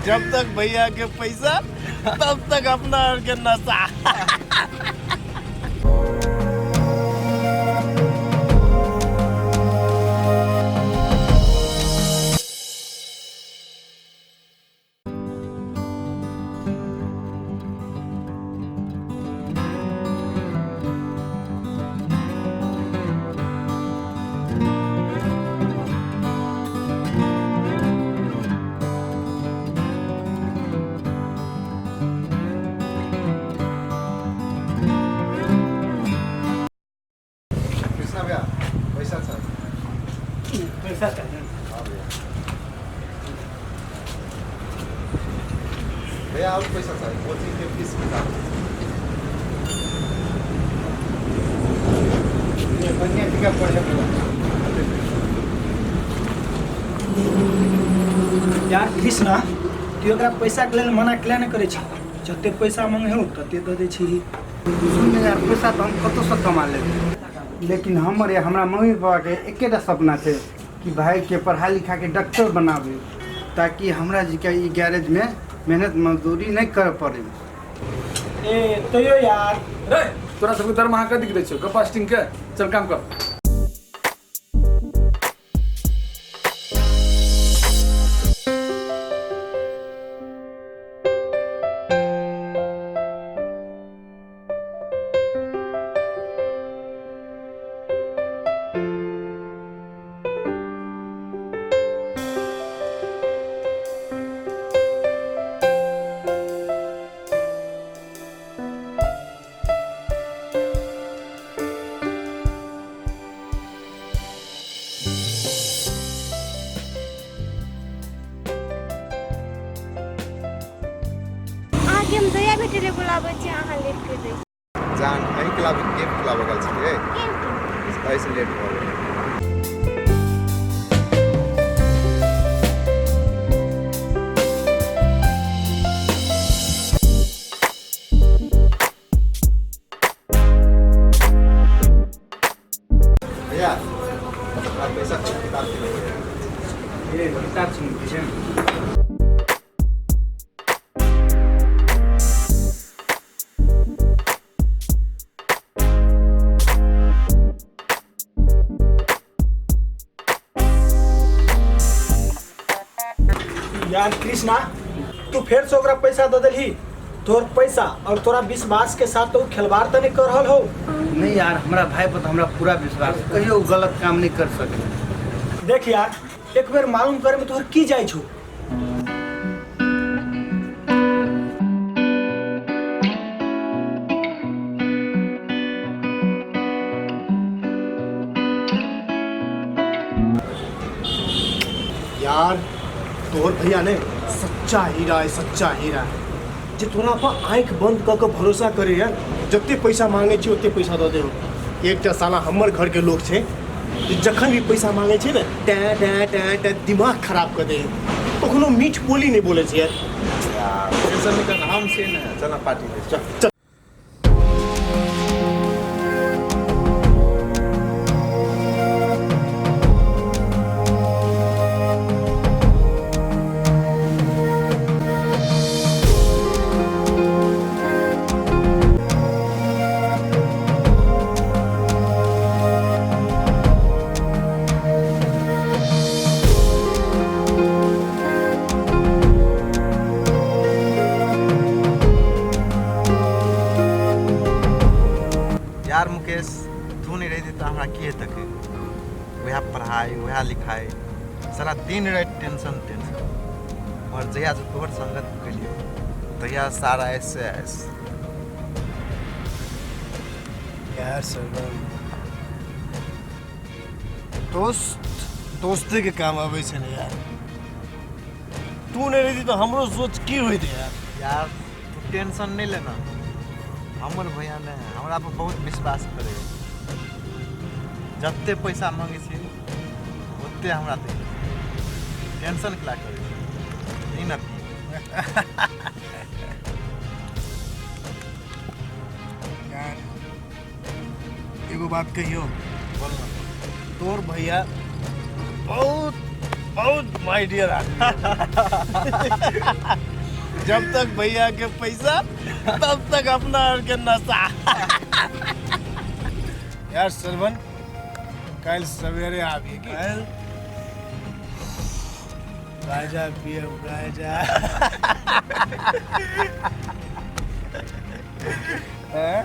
जब तक भैया के पैसा तब तक अपना के नशा। पैसा चाहिए भैया और पैसा चाहिए कोचिंग के फीस बढ़िया टीका पढ़े यार कृष्णा तू एकरा पैसा के लेल मना किया नहीं करे छी जते पैसा मांगे हो तते दे दै छी सुन यार पैसा तो हम कतौ से कमा लेब लेकिन हमरा मम्मी पापा के एकेटा सपना छै कि भाई के पढ़ा लिखा के डॉक्टर बनावे ताकि हमरा जी के ई गैरेज में मेहनत मजदूरी नहीं कर पड़े। ए तैयो यार रे तोरा सबके दरमाहा कथी के दै छौ कपास्टिंग के चल काम कर। हम दया बेटे ले बुलाबै छी अहाँ लेट कर दै जान नहीं खिलावे गेम खिलावे गल छिए ऐसे लेट हो गए। भैया आप पैसा किताब के लिए ये किताब सुन छै यार कृष्णा तू फिर से ओकरा पैसा दे देलही तोर पैसा और तोरा विश्वास के साथ तो खिलवाड़ तो नहीं कर रहल हो। नहीं यार हमरा भाई पर हमरा पूरा विश्वास कहियो गलत काम नहीं कर सके। देख यार एक बेर मालूम करे में तोहर की जाय छौ यार तोहर भैया ने सच्चा हीरा है, सच्चा हीरा है जे तोरा पर आँख बंद क के भरोसा करे यार। जते पैसा मांगे छी ओते पैसा दे दे। एकटा साला हमर घर के लोग छे जखन भी पैसा मांगे छे ना टे टे टे टे दिमाग खराब कर दे कखनो मीठ बोली नहीं बोले छे यार। टेंशन का नाम से ना चला पार्टी में चल चल। यार मुकेश तू नहीं रही तो हमारा किए तक वह पढ़ाई वह लिखाई सारा दिन रात टेंशन टेंशन और जया जो तोहर संगत के लिए तैया सारा ऐसे ऐसे यार सरगम दोस्त दोस्ती के काम आवे छे ने यार। तू नहीं रही तो हमरो सोच की होई थे यार। यार तू टेंशन नहीं लेना हमर भैया ने हमरा पर बहुत विश्वास करे जते पैसा मांगे छी ओते हमरा दे टेंशन क्ला करे ई ना यार एगो बात कहियो बोल ना तोर भैया बहुत बहुत माय डियर जब तक भैया के पैसा तब तक अपना और के नशा यार सरवन कल सवेरे आवी की गाजा पिए गाजा हैं?